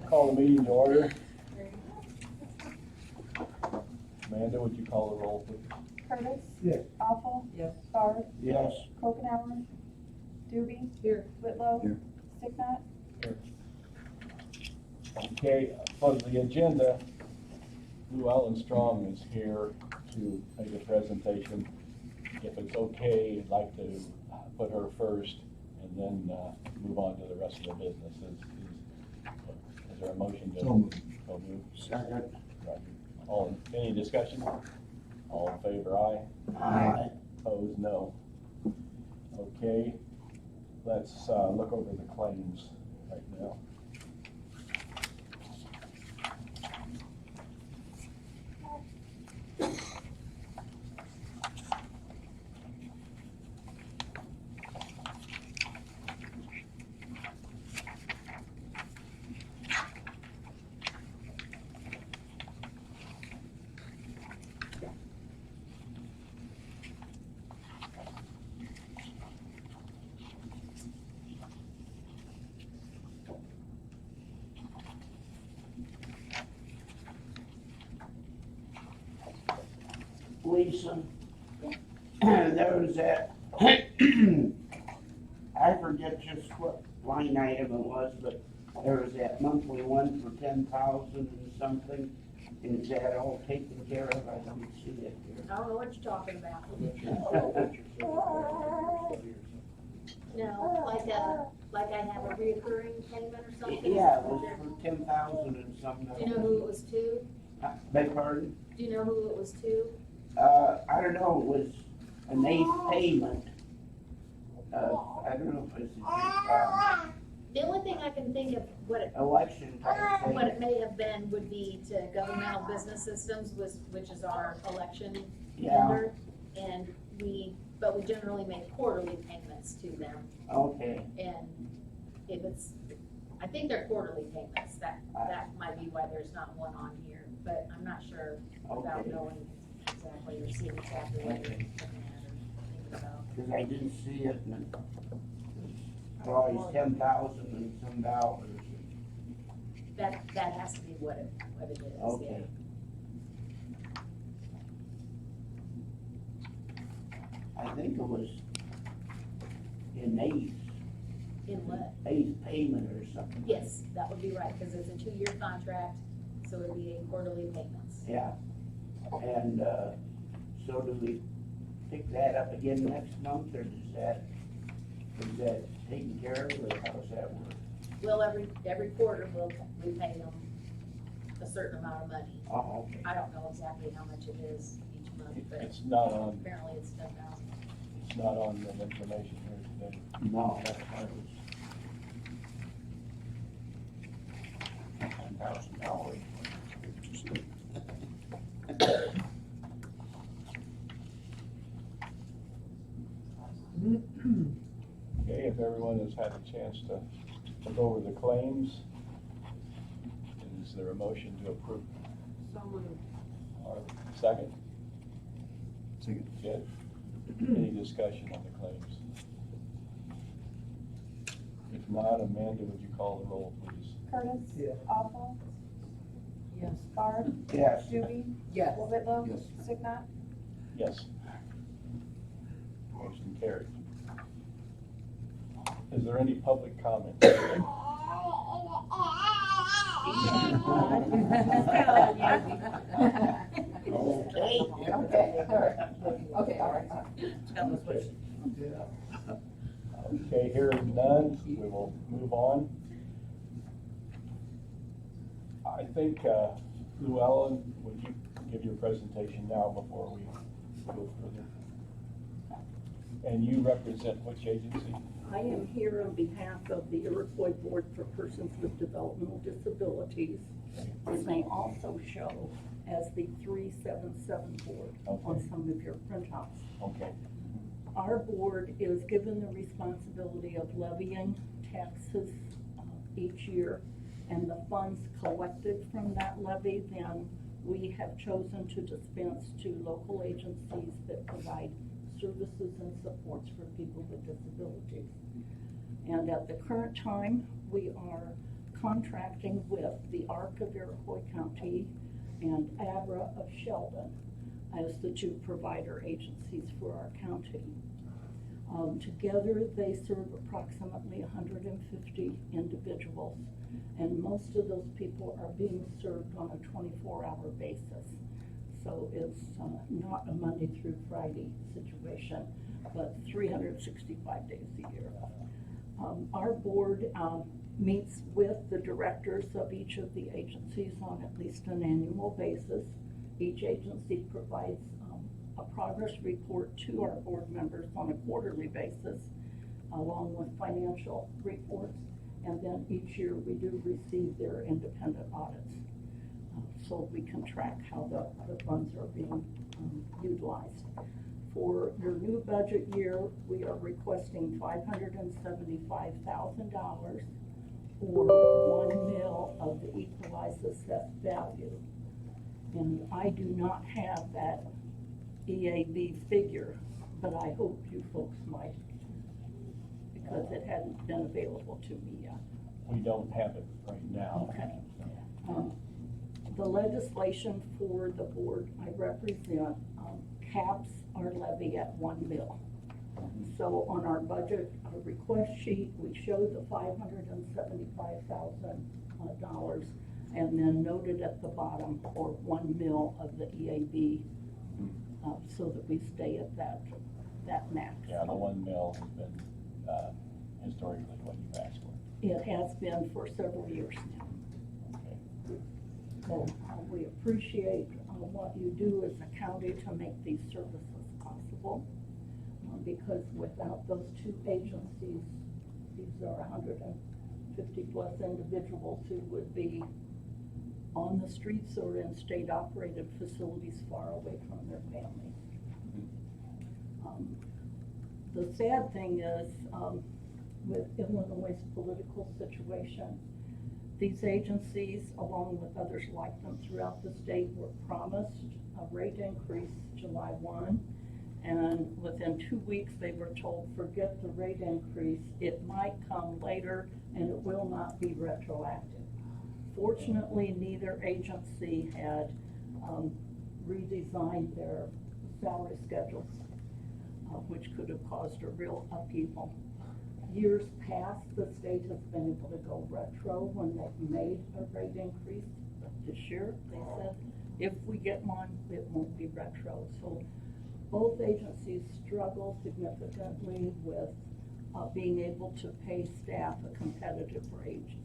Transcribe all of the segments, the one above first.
Call the meeting to order. Amanda, would you call the roll, please? Curtis? Yes. Awful? Yes. Barb? Yes. Kokenauer? Doobie? Here. Whitlow? Here. Sticknut? Okay, for the agenda, Lou Ellen Strong is here to make a presentation. If it's okay, I'd like to put her first and then move on to the rest of the businesses. Is there a motion to? So moved. So moved. Second. Right. Any discussion? All in favor, aye. Aye. Opposed, no. Okay, let's look over the claims right now. Lisa, there was that, I forget just what line item it was, but there was that monthly one for 10,000 and something. Is that all taken care of? I don't see it I don't know what you're talking about. here. No, like I have a reoccurring payment or something? Yeah, it was for 10,000 and something. Do you know who it was to? Beg pardon? Do you know who it was to? I don't know, it was an eighth payment. I don't know if it's The only thing I can think of election type thing. what it may have been would be to Governmental Business Systems, which is our election Yeah, vendor. And but we generally make quarterly payments to them. okay. And if it's, I think they're quarterly payments, that might be why there's not one on here, but I'm not sure without Okay. knowing exactly or seeing exactly what you're looking at or thinking about. Cause I didn't see it and it's always 10,000 and some dollars. That has to be what it is, yeah. Okay. I think it was in In what? eighth payment or something. Yes, that would be right, because it's a 2-year contract, so it'd be in quarterly payments. Yeah, and, so do we pick that up again next month, or is that taken care of, or how does that work? Well, every quarter, we pay them a certain amount of money. Oh, okay. I don't know exactly how much it is each month, but It's not on, apparently it's 10,000. it's not on the information here today. No, that's what it was. $10,000. Okay, if everyone has had a chance to look over the claims, is there a motion to approve? So moved. Or second? Second. Good. Any discussion on the claims? If not, Amanda, would you call the roll, please? Curtis? Yes. Awful? Yes. Barb? Yes. Doobie? Yes. Whitlow? Yes. Sticknut? Yes. Motion carried. Is there any public comment? Okay. Okay, all right. Okay, hearing none, we will move on. I think, Lou Ellen, would you give your presentation now before we go further? And you represent which agency? I am here on behalf of the Iroquois Board for Persons with Developmental Disabilities. It may also show as the 377 board on Okay. some of your printouts. Okay. Our board is given the responsibility of levying taxes each year, and the funds collected from that levy, then we have chosen to dispense to local agencies that provide services and supports for people with disabilities. And at the current time, we are contracting with the ARC of Iroquois County and ABRA of Sheldon as the two provider agencies for our county. Together, they serve approximately 150 individuals, and most of those people are being served on a 24-hour basis. So it's not a Monday through Friday situation, but 365 days a year. Our board meets with the directors of each of the agencies on at least an annual basis. Each agency provides a progress report to our board members on a quarterly basis, along with financial reports. And then each year we do receive their independent audits, so we can track how the funds are being utilized. For your new budget year, we are requesting $575,000 or 1 mil of the equalized assessed value. And I do not have that EAB figure, but I hope you folks might, because it hadn't been available to me yet. We don't have it right now. Okay. The legislation for the board I represent caps our levy at 1 mil. So on our budget request sheet, we show the $575,000 and then noted at the bottom for 1 mil of the EAB, so that we stay at that max. Yeah, the 1 mil has been historically what you've asked for. It has been for several years now. Okay. So we appreciate what you do as a county to make these services possible, because without those two agencies, these are 150 plus individuals who would be on the streets or in state operated facilities far away from their families. The sad thing is, with Illinois' political situation, these agencies, along with others like them throughout the state, were promised a rate increase July 1, and within 2 weeks they were told, forget the rate increase, it might come later and it will not be retroactive. Fortunately, neither agency had redesigned their salary schedules, which could have caused a real upheaval. Years past, the state has been able to go retro when they've made a rate increase. But this year, they said, if we get one, it won't be retro. So both agencies struggle significantly with being able to pay staff a competitive wage.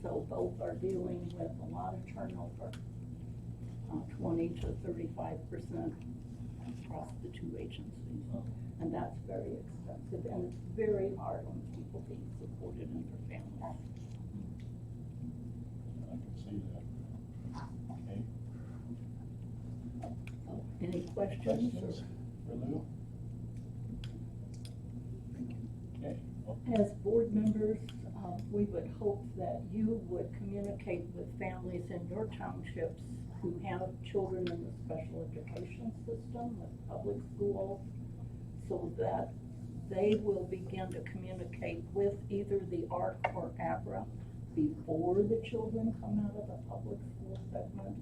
So both are dealing with a lot of turnover, 20 to 35% across the two agencies. And that's very expensive, and it's very hard on people being supported in their families. I can see that. Okay. So, any questions? Questions for Lou? Okay. Well, As board members, we would hope that you would communicate with families in your townships who have children in the special education system, with public schools, so that they will begin to communicate with either the ARC or ABRA before the children come out of the public school segment,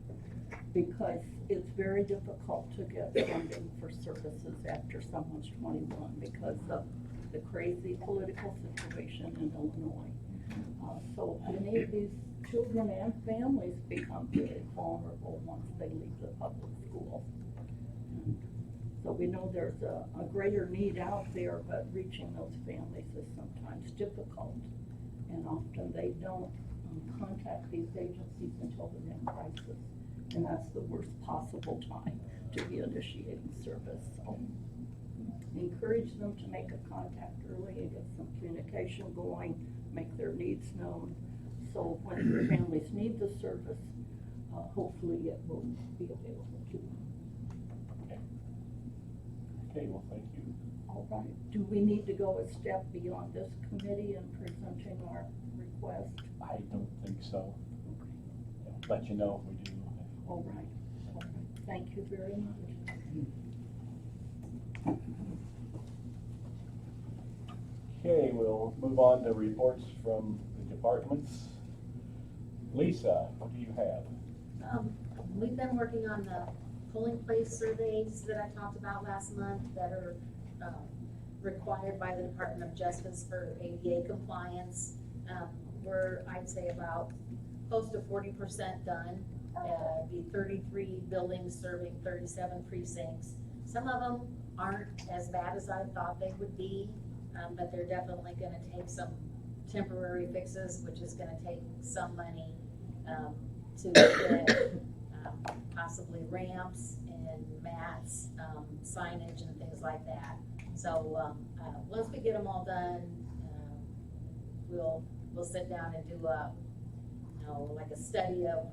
because it's very difficult to get funding for services after someone's 21 because of the crazy political situation in Illinois. So many of these children and families become very vulnerable once they leave the public schools. So we know there's a greater need out there, but reaching those families is sometimes difficult. And often they don't contact these agencies until they're in crisis. And that's the worst possible time to be initiating service. So encourage them to make a contact early and get some communication going, make their needs known. So when their families need the service, hopefully it will be available to them. Okay, well, thank you. All right. Do we need to go a step beyond this committee in presenting our request? I don't think so. Let you know if we do. All right. All right. Thank you very much. Okay, we'll move on to reports from the departments. Lisa, what do you have? We've been working on the polling place surveys that I talked about last month that are, required by the Department of Justice for ADA compliance. We're, I'd say, about close to 40% done. Be 33 buildings serving 37 precincts. Some of them aren't as bad as I thought they would be, but they're definitely gonna take some temporary fixes, which is gonna take some money, to get, possibly ramps and mats, signage and things like that. So, once we get them all done, we'll sit down and do a, like a study of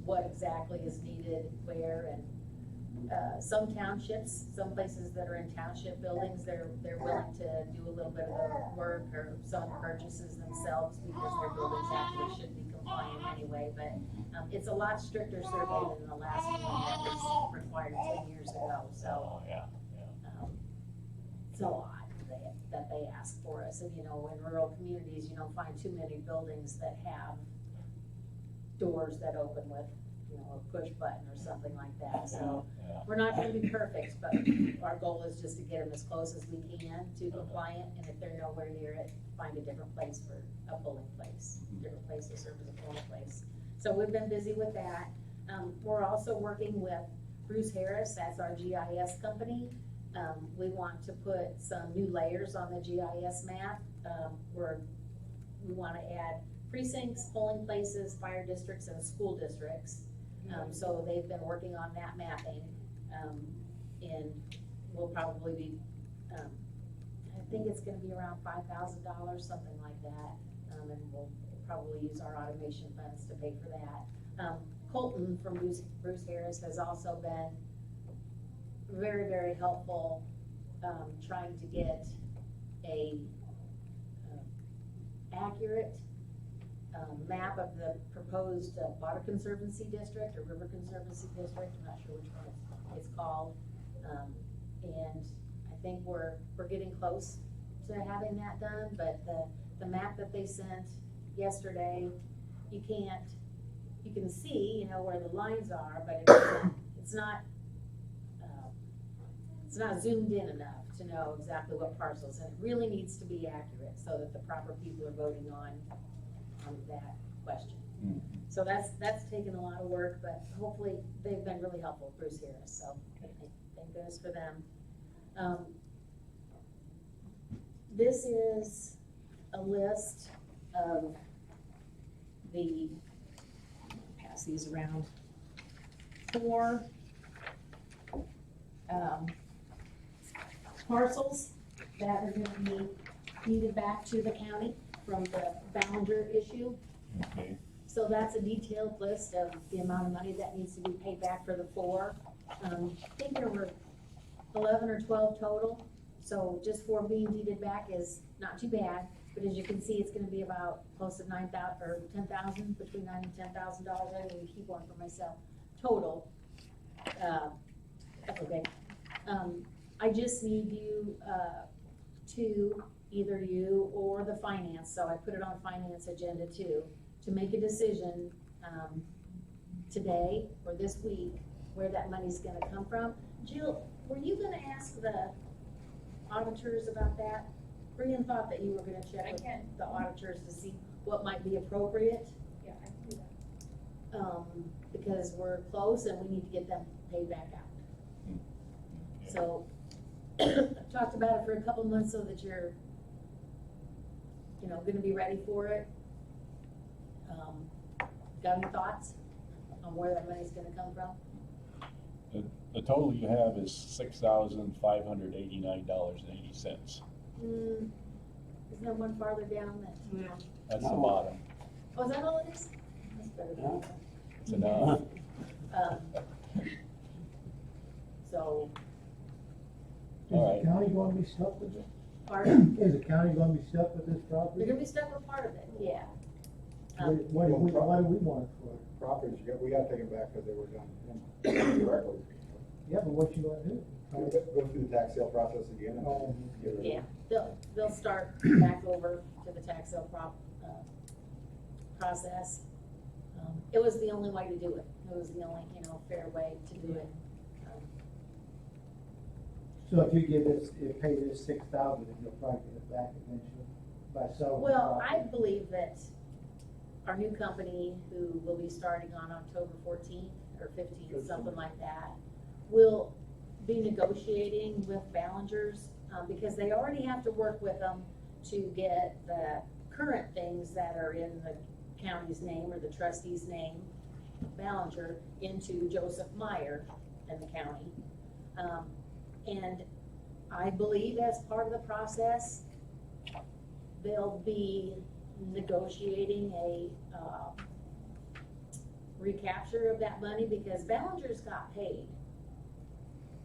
what exactly is needed where, and some townships, some places that are in township buildings, they're willing to do a little bit of the work or some purchases themselves because their buildings actually should be compliant anyway, but it's a lot stricter survey than the last one that was required 10 years ago, so. Yeah. It's a lot that they ask for us, and in rural communities, you don't find too many buildings that have doors that open with, a push button or something like that, so. Yeah. We're not gonna be perfect, but our goal is just to get them as close as we can to compliant, and if they're nowhere near it, find a different place for a polling place, different place to serve as a polling place. So we've been busy with that. We're also working with Bruce Harris, that's our GIS company. We want to put some new layers on the GIS map. We wanna add precincts, polling places, fire districts, and school districts. So they've been working on that mapping, and we'll probably be, I think it's gonna be around $5,000, something like that. And we'll probably use our automation funds to pay for that. Colton from Bruce Harris has also been very, very helpful, trying to get a accurate map of the proposed water conservancy district or river conservancy district. I'm not sure which one it's called. And I think we're getting close to having that done, but the map that they sent yesterday, you can see, where the lines are, but it's not zoomed in enough to know exactly what parcels, and it really needs to be accurate so that the proper people are voting on that question. Mm. So that's taken a lot of work, but hopefully they've been really helpful, Bruce Harris, so thank goodness for them. This is a list of the, pass these around, 4 parcels that are gonna be deeded back to the county from the Ballinger issue. Okay. So that's a detailed list of the amount of money that needs to be paid back for the 4. I think there were 11 or 12 total, so just 4 being deeded back is not too bad, but as you can see, it's gonna be about close to $9,000 or $10,000, between $9,000 and $10,000. I didn't even keep one for myself, total. That's okay. I just need you, to, either you or the finance, so I put it on finance agenda too, to make a decision, today or this week, where that money's gonna come from. Jill, were you gonna ask the auditors about that? Brian thought that you were gonna check with the auditors to see what might be appropriate. Yeah, I can do that. Because we're close and we need to get them paid back out. Okay. So, I've talked about it for a couple months so that you're, gonna be ready for it. Got any thoughts on where that money's gonna come from? The total you have is $6,589.80. Isn't there one farther down that? That's the No. bottom. Oh, is that all it is? That's better than No. It's enough. So, All Is the county gonna be stuck with it? pardon? Is the county gonna be stuck with this They're property? gonna be stuck with part of it, yeah. What do we want it for? Properties, we gotta take them back because they were done incorrectly. Yeah, but what you gonna do? Go through the tax sale process again Oh. and get rid of it. Yeah, they'll start back over to the tax sale process. It was the only way to do it. It was the only, fair way to do it. So if you give this, if pay this 6,000, you'll probably get it back eventually by selling. the Well, I property. believe that our new company, who will be starting on October 14th or 15th, something like that, will be negotiating with Ballinger's, because they already have to work with them to get the current things that are in the county's name or the trustee's name, Ballinger, into Joseph Meyer and the county. And I believe as part of the process, they'll be negotiating a recapture of that money, because Ballinger's got paid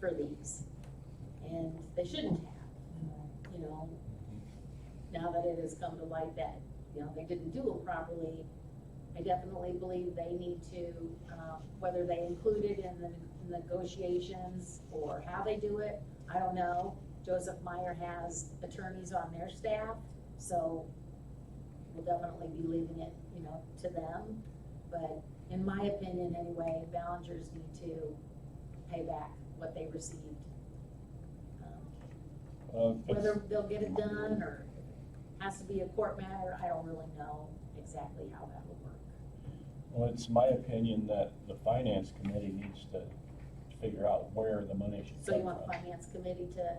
for these, and they shouldn't have. Now that it has come to light that, they didn't do it properly, I definitely believe they need to, whether they include it in the negotiations or how they do it, I don't know. Joseph Meyer has attorneys on their staff, so we'll definitely be leaving it, to them. But in my opinion anyway, Ballingers need to pay back what they received. Whether they'll get it done or has to be a court matter, I don't really know exactly how that will work. Well, it's my opinion that the finance committee needs to figure out where the money should So you come want the from. finance committee to,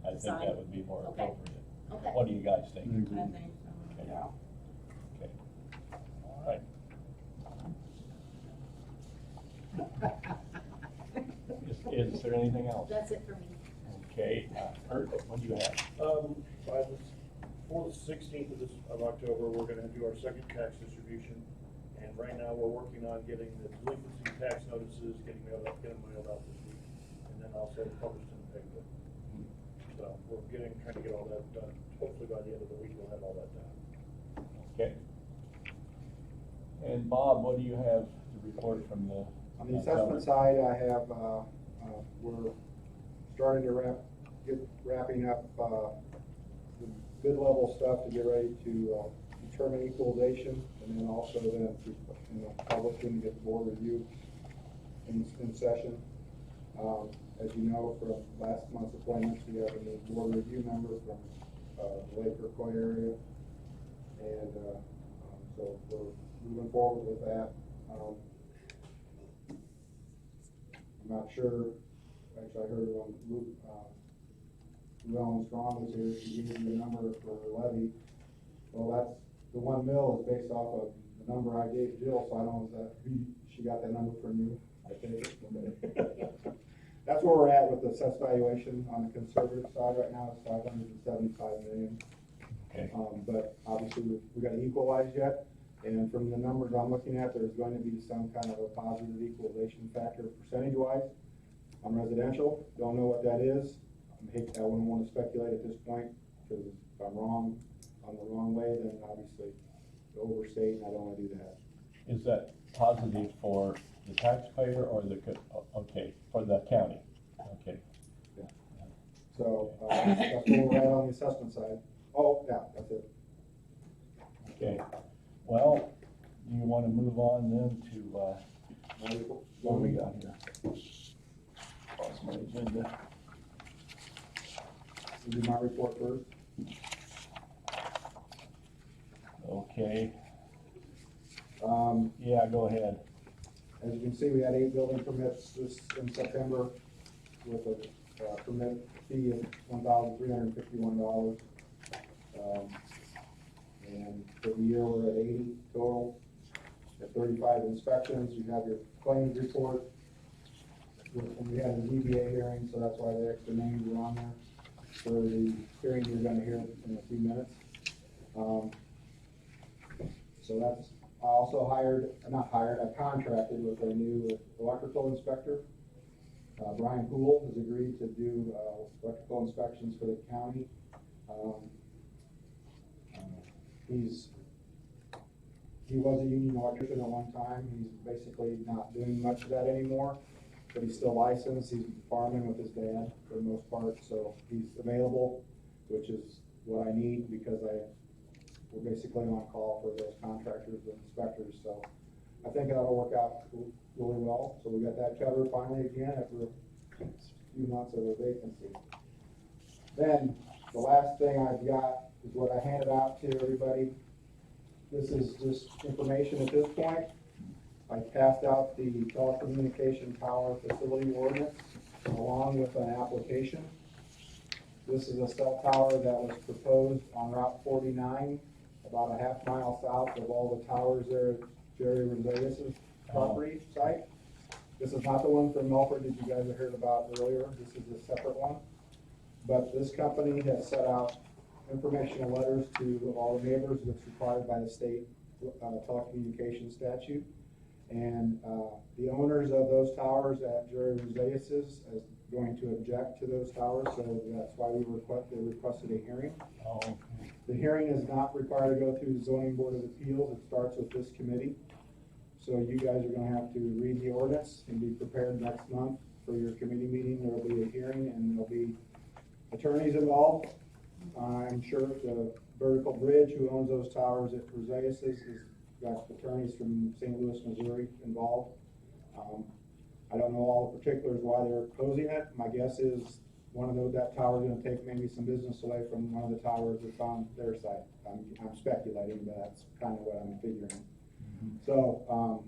I think decide? that would be more Okay. appropriate. okay. What do you guys think? I agree. I think so. Okay. Yeah. Okay. All right. Is there anything else? That's it for me. Okay, Kurt, what do you have? For the 16th of October, we're gonna do our second tax distribution. And right now, we're working on getting the delinquency tax notices, get them mailed out this week. And then also published in the paper. So we're trying to get all that done. Hopefully by the end of the week, we'll have all that done. Okay. And Bob, what do you have to report from the? On the assessment side, I have, we're starting to wrapping up, the bid level stuff to get ready to, determine equalization, and then also then, publishing to get the board review in session. As you know, from last month's appointments, we have a new board review member from, the Lake Iroquois area. And, so we're moving forward with that. I'm not sure, actually I heard when Llewellyn Strong was here, she gave me a number for levy. Well, that's, the 1 mil is based off of the number I gave Jill, so I don't know if she got that number from you, I think. That's where we're at with the assessed valuation on the conservative side right now, it's 575 million. Okay. But obviously, we got to equalize yet, and from the numbers I'm looking at, there's going to be some kind of a positive equalization factor percentage-wise on residential. Don't know what that is. I wouldn't want to speculate at this point, because if I'm wrong, on the wrong way, then obviously overstate, and I don't want to do that. Is that positive for the taxpayer or the, okay, for the county? Okay. So, that's where we're at on the assessment side. Oh, yeah, that's it. Okay. Well, do you want to move on then to, what do we got here? Lost my agenda. We'll do my report first. Okay, Um, yeah, go ahead. As you can see, we had 8 building permits in September with a permit fee of $1,351. And for the year, we're at 80 total. At 35 inspections, you have your claims report. We had the ZBA hearing, so that's why the extra names are on there for the hearing you're gonna hear in a few minutes. So that's, I also I contracted with a new electrical inspector. Brian Poole has agreed to do, electrical inspections for the county. He was a union electrician at one time. He's basically not doing much of that anymore. but he's still licensed, he's farming with his dad for the most part, so he's available, which is what I need, because we're basically on call for those contractors and inspectors, so I think that'll work out really well. So we got that covered finally again after a few months of a vacancy. Then, the last thing I've got is what I handed out to everybody. This is just information at this point. I passed out the telecommunication tower facility ordinance along with an application. This is a cell tower that was proposed on Route 49, about a half mile south of all the towers there at Jerry Rosales' property site. This is not the one from Milford that you guys have heard about earlier. This is a separate one. But this company has set out informational letters to all the neighbors that's required by the state telecommunications statute. And the owners of those towers at Jerry Rosales is going to object to those towers, so that's why they requested a hearing. Oh, The hearing is not required to go through the zoning board of appeals. It starts with this committee. So you guys are gonna have to read the ordinance and be prepared next month for your committee meeting. There will be a hearing and there'll be attorneys involved. I'm sure the Vertical Bridge, who owns those towers at Rosales, has got attorneys from St. Louis, Missouri involved. I don't know all the particulars why they're opposing it. My guess is that tower is gonna take maybe some business away from one of the towers that's on their site. I'm speculating, but that's kind of what I'm figuring. So,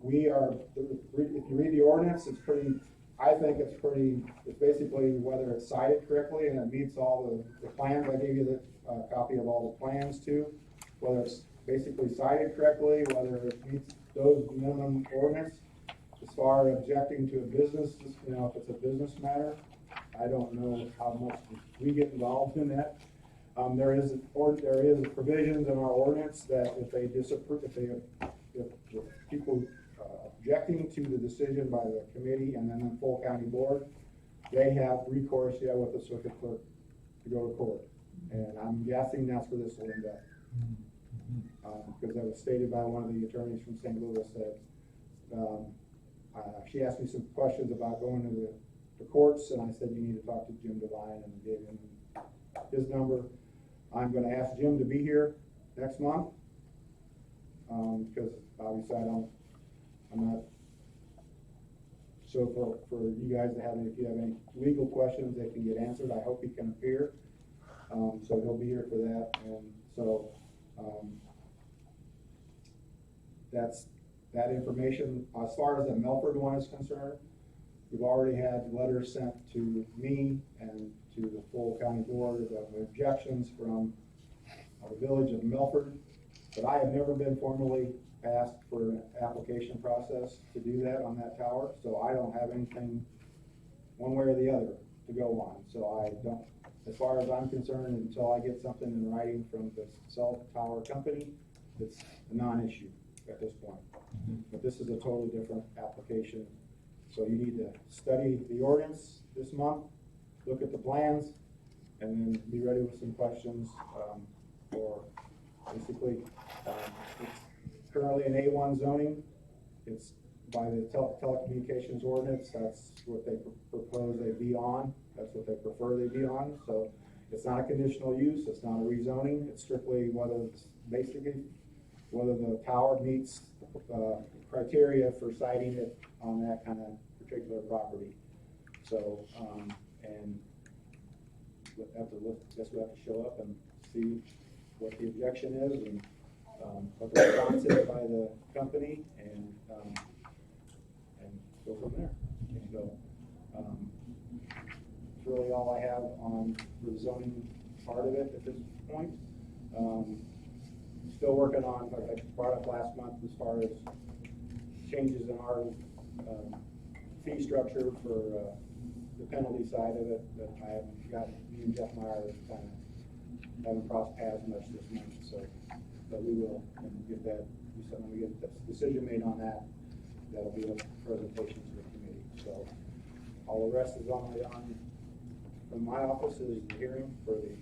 we are, if you read the ordinance, it's basically whether it's cited correctly and it meets all the plans. I gave you the copy of all the plans too, whether it's basically cited correctly, whether it meets those minimum ordinance. As far as objecting to a business, if it's a business matter, I don't know how much we get involved in that. There is provisions in our ordinance that if people objecting to the decision by the committee and then the full county board, they have recourse with the circuit clerk to go to court. And I'm guessing that's where this will end up. Because that was stated by one of the attorneys from St. Louis that, she asked me some questions about going to the courts, and I said, you need to talk to Jim Devine, and gave him his number. I'm gonna ask Jim to be here next month, because obviously I'm not, so for you guys to have, if you have any legal questions, they can get answered. I hope he can appear. So he'll be here for that, and so, that's that information. As far as the Milford one is concerned, we've already had letters sent to me and to the full county board of objections from the village of Milford, but I have never been formally asked for an application process to do that on that tower, so I don't have anything one way or the other to go on. So I don't, as far as I'm concerned, until I get something in writing from the cell tower company, it's a non-issue at this point. But this is a totally different application. So you need to study the ordinance this month, look at the plans, and then be ready with some questions for basically, it's currently an A1 zoning. It's by the telecommunications ordinance. That's what they propose they be on. That's what they prefer they be on. So it's not a conditional use. It's not a rezoning. It's strictly whether the tower meets criteria for siting it on that kind of particular property. So, and we have to show up and see what the objection is and what the response is by the company, and go from there. So, that's really all I have on the zoning part of it at this point. Still working on, like I brought up last month, as far as changes in our fee structure for the penalty side of it, that I haven't got, me and Jeff Meyer kind of haven't crossed paths much this month, so, but we will, and get that, when we get the decision made on that, that'll be a presentation to the committee. So all the rest is from my office is the hearing for the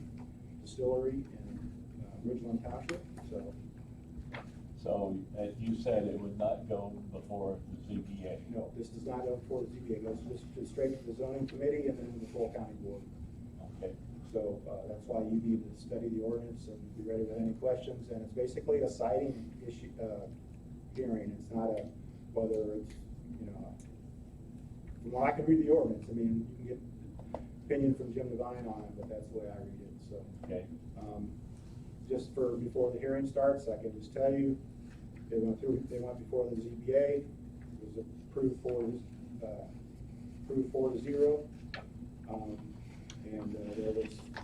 distillery in Ridgeland Township. So So, as you said, it would not go before the ZBA. No, this does not go before the ZBA, it goes just straight to the zoning committee and then the full county board. Okay, So, that's why you need to study the ordinance and be ready with any questions, and it's basically a citing issue, hearing, it's not a, whether it's, you know, from what I can read the ordinance, I mean, you can get opinion from Jim Devine on it, but that's the way I read it, so. okay, Just for, before the hearing starts, I can just tell you, they went before the ZBA, it was approved 4-0.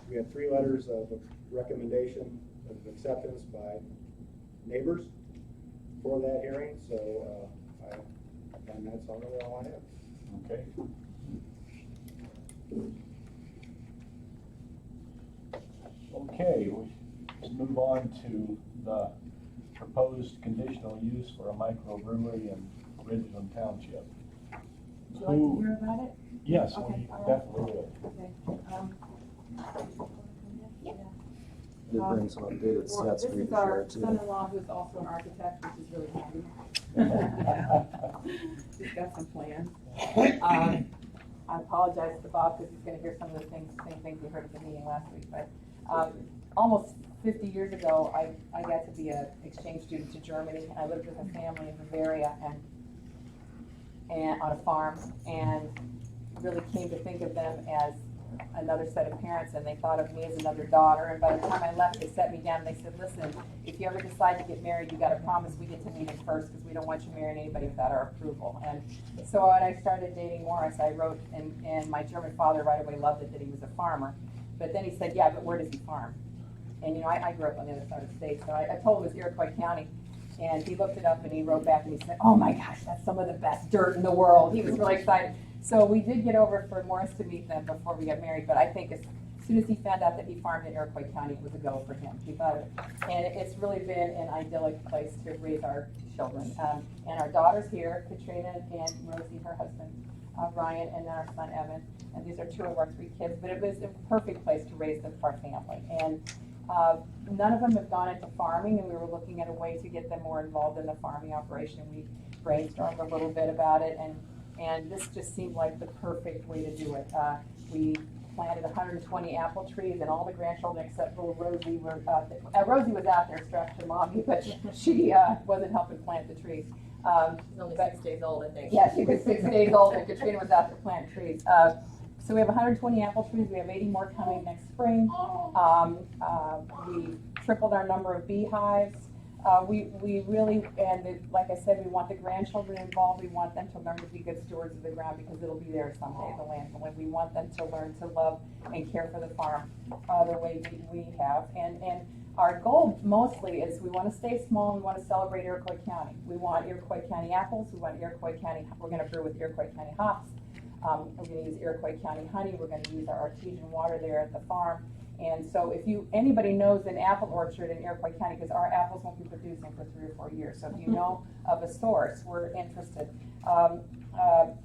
We had 3 letters of recommendation of acceptance by neighbors for that hearing, so, and that's all I have. okay. Okay, let's move on to the proposed conditional use for a microbrewery in Ridgeland Township. Would you like to hear about it? Yes, Okay, we all right. definitely will. Okay. Did bring some updated Well, stats this for you is to our share too. son-in-law who's also an architect, which is really handy. He's got some plans. I apologize to Bob because he's gonna hear some of the same things we heard at the meeting last week, but, almost 50 years ago, I got to be an exchange student to Germany. I lived with a family in Bavaria and on a farm, and really came to think of them as another set of parents, and they thought of me as another daughter. And by the time I left, they set me down and they said, listen, if you ever decide to get married, you gotta promise we get to meet him first, because we don't want you marrying anybody without our approval. And so when I started dating Morris, I wrote, and my German father right away loved it that he was a farmer. But then he said, yeah, but where does he farm? And you know, I grew up on the other side of the state, so I told him it was Iroquois County. And he looked it up and he wrote back and he said, oh my gosh, that's some of the best dirt in the world. He was really excited. So we did get over for Morris to meet them before we got married, but I think as soon as he found out that he farmed in Iroquois County, it was a go for him. He thought it, and it's really been an idyllic place to raise our children. And our daughter's here, Katrina and Rosie, her husband, Ryan, and then our son Evan. And these are 2 of our 3 kids, but it was a perfect place to raise them for our family. And none of them have gone into farming, and we were looking at a way to get them more involved in the farming operation. We brainstormed a little bit about it, and this just seemed like the perfect way to do it. We planted 120 apple trees, and all the grandchildren except little Rosie were, Rosie was out there strapped to mommy, but she wasn't helping plant the trees. She's only 6 days old, I think. Yeah, she was 6 days old, and Katrina was out there planting trees. So we have 120 apple trees. We have 80 more coming next spring. We tripled our number of beehives. We really, like I said, we want the grandchildren involved. We want them to learn to be good stewards of the ground, because it'll be there someday, the land. And we want them to learn to love and care for the farm the way we have. And our goal mostly is we want to stay small, and we want to celebrate Iroquois County. We want Iroquois County apples. We want Iroquois County, we're going to brew with Iroquois County hops. We're going to use Iroquois County honey. We're going to use our artesian water there at the farm. And so if anybody knows an apple orchard in Iroquois County, because our apples won't be producing for 3 or 4 years, so if you know of a source, we're interested.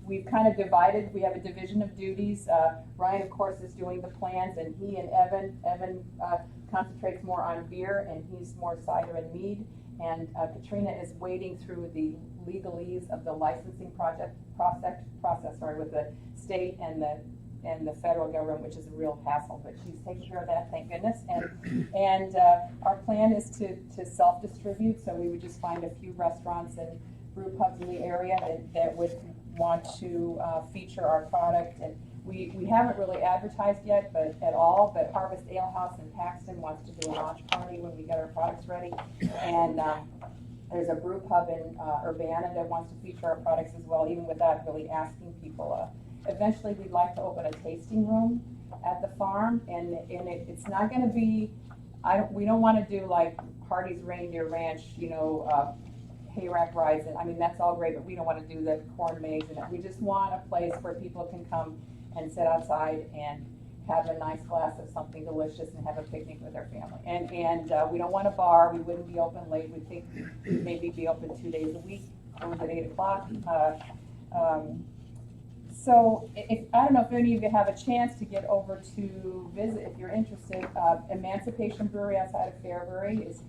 We've kind of divided. We have a division of duties. Ryan, of course, is doing the plans, and he and Evan concentrates more on beer, and he's more cider and mead. And Katrina is wading through the legalese of the licensing process with the state and the federal government, which is a real hassle, but she's taking care of that, thank goodness. And our plan is to self-distribute, so we would just find a few restaurants and brew pubs in the area that would want to feature our product. And we haven't really advertised yet, but Harvest Ale House in Paxton wants to do a launch party when we get our products ready. And there's a brew pub in Urbana that wants to feature our products as well, even without really asking people. Eventually, we'd like to open a tasting room at the farm, and it's not going to be, we don't want to do like Hardy's Reindeer Ranch, hayrack rides, and I mean, that's all great, but we don't want to do the corn maze, and we just want a place where people can come and sit outside and have a nice glass of something delicious and have a picnic with their family. And we don't want a bar. We wouldn't be open late. We think we'd maybe be open 2 days a week, close at 8 o'clock. So I don't know if any of you have a chance to get over to visit, if you're interested, Emancipation Brewery outside of Fairbury is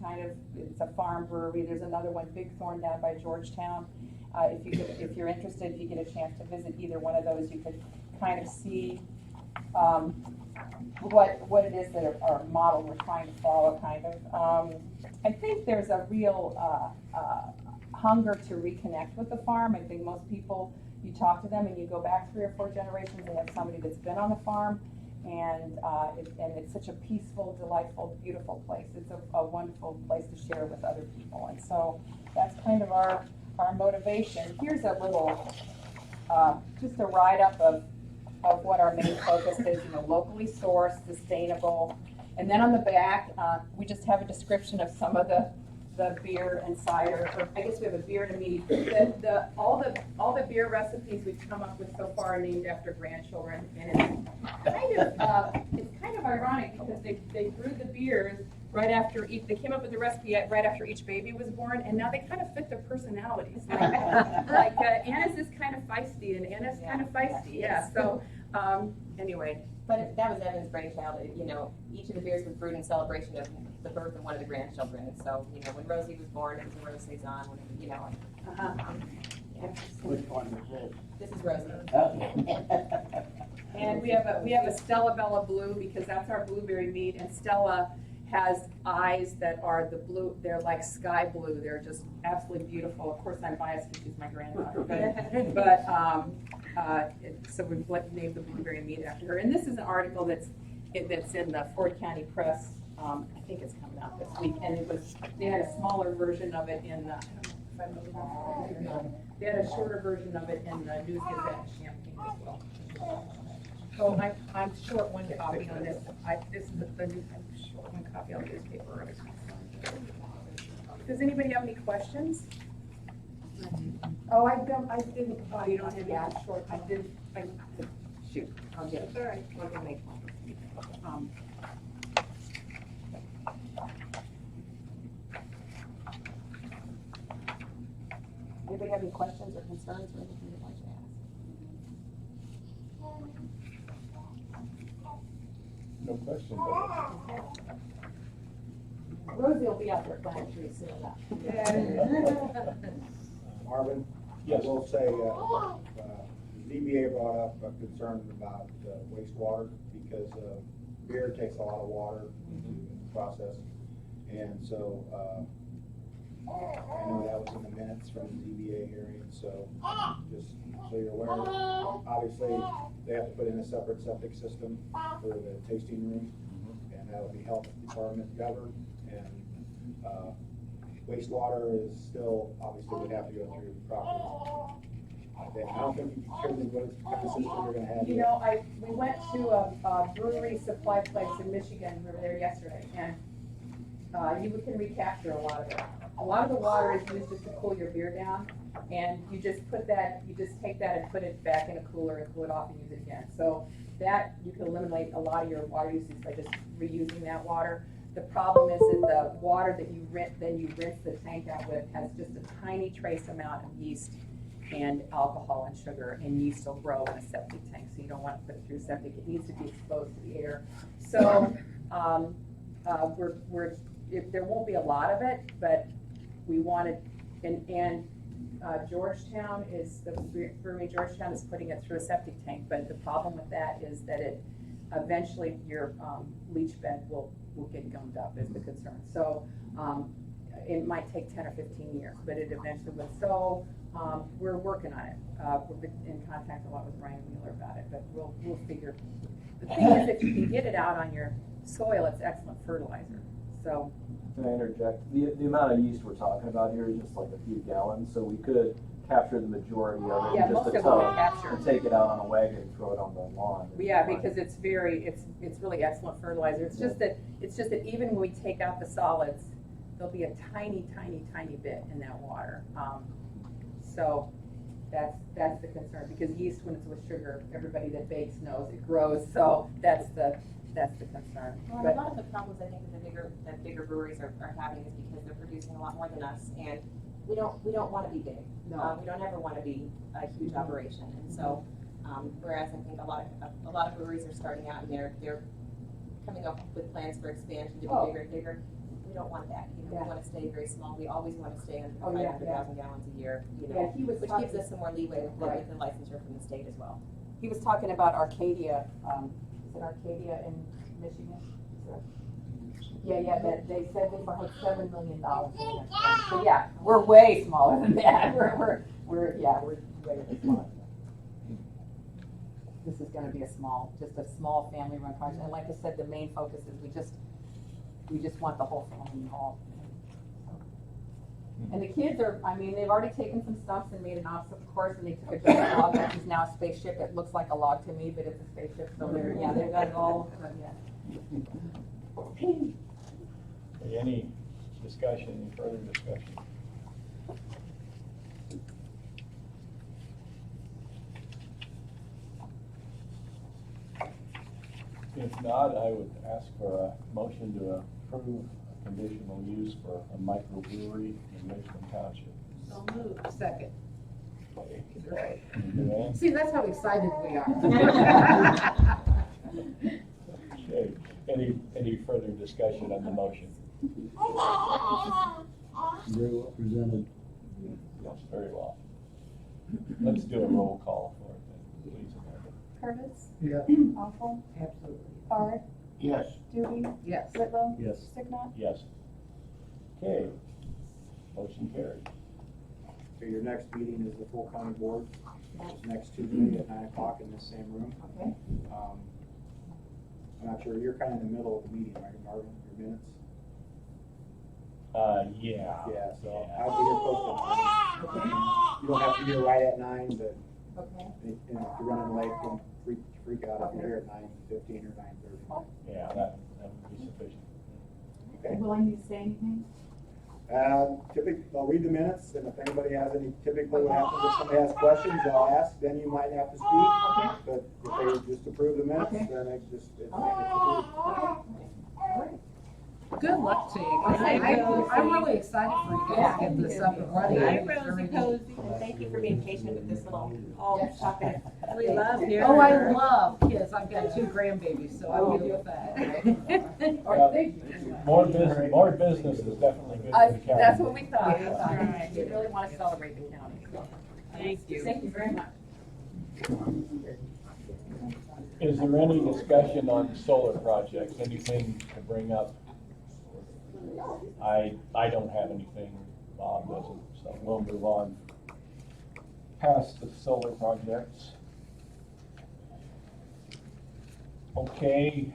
it's a farm brewery. There's another one, Big Thorn, down by Georgetown. If you're interested, if you get a chance to visit either one of those, you could kind of see what it is that our model we're trying to follow, kind of. I think there's a real hunger to reconnect with the farm. I think most people, you talk to them and you go back 3 or 4 generations, they have somebody that's been on the farm, and it's such a peaceful, delightful, beautiful place. It's a wonderful place to share with other people, and so that's kind of our motivation. Here's a little, just a write-up of what our main focus is, locally sourced, sustainable. And then on the back, we just have a description of some of the beer and cider, or I guess we have a beer and a mead. All the beer recipes we've come up with so far are named after grandchildren, and it's kind of ironic because they brewed the beers right after they came up with the recipe right after each baby was born, and now they kind of fit their personalities. Like Anna's is kind of feisty, and Anna's kind of feisty. Yeah. So anyway. But that was Evan's brainchild. Each of the beers was brewed in celebration of the birth of one of the grandchildren. And so, when Rosie was born, it was a Rose Saison. Which one is this? This is Rosie. Okay. And we have a Stella Bella Blue, because that's our blueberry mead, and Stella has eyes that are the blue. They're like sky blue. They're just absolutely beautiful. Of course, I'm biased because she's my granddaughter, so we've named the blueberry mead after her. And this is an article that's in the Ford County Press. I think it's coming out this week, and they had a smaller version of it in. I don't know if I'm moving on or not. They had a shorter version of it in the News Gazette in Champaign as well. So I'm short one copy on this. This is I'm short one copy on the newspaper. Does anybody have any questions? Oh, I didn't. Oh, you don't have any short. I did. Shoot. I'll get it. All right. We're gonna make one. Anybody have any questions or concerns or anything you'd like to ask? No question, but Rosie will be out there planting trees soon enough. Marvin? Yes. I will say, ZBA brought up a concern about wastewater, because beer takes a lot of water to process. And so, I know that was in the minutes from the ZBA hearing, so just so you're aware, obviously, they have to put in a separate septic system for the tasting room, and that will be health department governed, and wastewater is still, obviously, would have to go through the proper. I don't think you determined what kind of system you're gonna have. We went to a brewery supply place in Michigan. We were there yesterday, and you can recapture a lot of it. A lot of the water is used just to cool your beer down, and you just take that and put it back in a cooler and cool it off and use it again. So that, you can eliminate a lot of your water usage by just reusing that water. The problem is that the water that you rinse the tank out with has just a tiny trace amount of yeast and alcohol and sugar, and yeast will grow in a septic tank, so you don't want to put it through septic. It needs to be exposed to the air. So there won't be a lot of it, but we wanted, and Georgetown brewery Georgetown is putting it through a septic tank, but the problem with that is that it eventually your leach bed will get gummed up is the concern. So it might take 10 or 15 years, but it eventually will. So we're working on it. We've been in contact a lot with Ryan Wheeler about it, but we'll figure. The thing is, if you can get it out on your soil, it's excellent fertilizer. So. Can I interject? The amount of yeast we're talking about here is just like a few gallons, so we could capture the majority of it Yeah, in just most a of it we tub capture. and take it out on a wagon and throw it on the lawn. Yeah, because it's really excellent fertilizer. It's just that even when we take out the solids, there'll be a tiny, tiny, tiny bit in that water. So that's the concern, because yeast, when it's with sugar, everybody that bakes knows it grows. So that's the concern. Well, But a lot of the problems I think that bigger breweries are having is because they're producing a lot more than us, and we don't want to be big. No. We don't ever want to be a huge operation, and so Whereas I think a lot of breweries are starting out and they're coming up with plans for expansion to be Oh. bigger and bigger. We don't want that, you know, Yeah. we wanna stay very small, we always wanna stay under Oh, yeah, 500,000 gallons a year, you Yeah, know, he was which talking- gives us some more leeway with Right. the licensure from the state as well. He was talking about Arcadia, is it Arcadia in Michigan? Is that- Yeah, that, they said they put $7 million in that. So yeah, we're way smaller than that, we're way smaller. This is gonna be just a small family-run project, and like I said, the main focus is we just want the whole family involved. And the kids they've already taken some stumps and made an obstacle course, and they took a giant log, which is now a spaceship. It looks like a log to me, but it's a spaceship, so they've got it all, Any discussion, any further discussion? If not, I would ask for a motion to approve a conditional use for a microbrewery in Richmond Township. So moved. Second. Okay. Joanne? See, that's how excited we are. Okay, any further discussion on the motion? Very well presented. Yes, very well. Let's do a roll call for it then, please, Amanda. Curtis, Yeah. Awful, Absolutely. Bard, Yes. Judy, Yes. Whitlow, Yes. Signot. Yes. Okay, motion carried. So your next meeting is the full county board, it's next Tuesday at 9 o'clock in this same room. Okay. I'm not sure, you're kind of in the middle of the meeting, right, Marvin, your minutes? Yeah. Yeah, so I'll be here close to 9. You don't have to be here right at 9, but, Okay. if you're running late, don't freak out if you're here at 9:15 or 9:30. Yeah, that would be sufficient. Okay. Will I need to say anything? Typically, I'll read the minutes, and if anybody has any, typically what happens if somebody has questions, I'll ask, then you might have to speak. But if they just approve the minutes, Okay. then it's approved. Good luck to you. I'm really excited for you guys to get this up and running. Hi, Rosie Posey, and thank you for being patient with this little, chocolate. We love you. Oh, I love kids. I've got 2 grandbabies, so I give you a fat. More business is definitely good for the county. That's what we thought. Right. We really want to celebrate the county. Thank you. Thank you very much. Is there any discussion on solar projects, anything to bring up? I don't have anything, Bob doesn't, so we'll move on past the solar projects. Okay,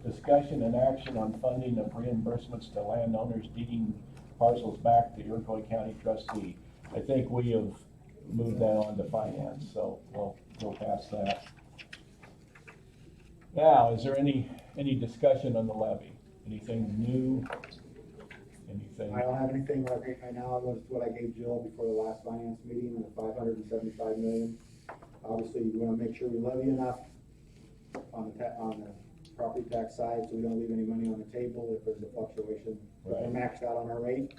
discussion and action on funding of reimbursements to landowners deeding parcels back to Iroquois County trustee. I think we have moved that on to finance, so we'll go past that. Now, is there any discussion on the levy? Anything new? Anything? I don't have anything right now, what I gave Jill before the last finance meeting, the 575 million. Obviously, we wanna make sure we levy enough on the property tax side, so we don't leave any money on the table if there's a fluctuation. We're Right. maxed out on our rate,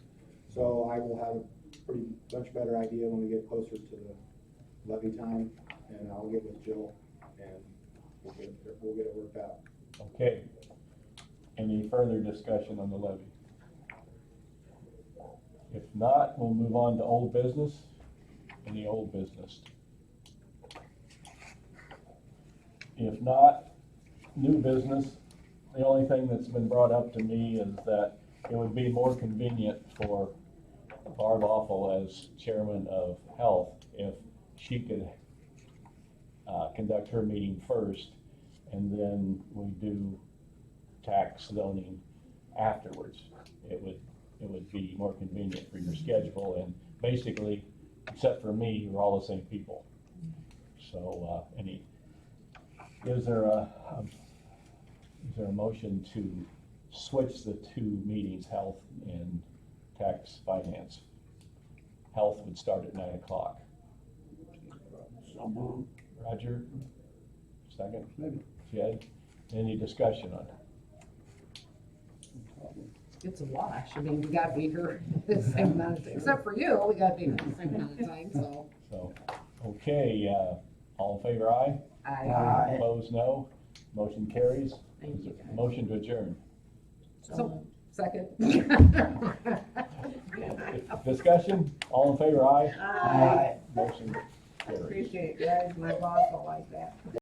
so I will have a pretty much better idea when we get closer to the levy time, and I'll get with Jill, and we'll get it worked out. Okay. Any further discussion on the levy? If not, we'll move on to old business. Any old business? If not, new business. The only thing that's been brought up to me is that it would be more convenient for Barb Awful as chairman of health if she could conduct her meeting first, and then we do tax zoning afterwards. It would be more convenient for your schedule, and basically, except for me, you're all the same people. So, is there a motion to switch the 2 meetings, health and tax finance? Health would start at 9 o'clock. So moved. Roger? Second? Maybe. Jed? Any discussion on it? It's a wash. I mean, we gotta be here the same amount of time, except for you, we gotta be here the same amount of time, so. So, okay, All in favor, aye? Aye. Opposed, no. Motion carries. Thank you, guys. Motion to adjourn. So, second. Discussion, all in favor, aye? Aye. Motion I carries. appreciate it, guys. My boss will like that.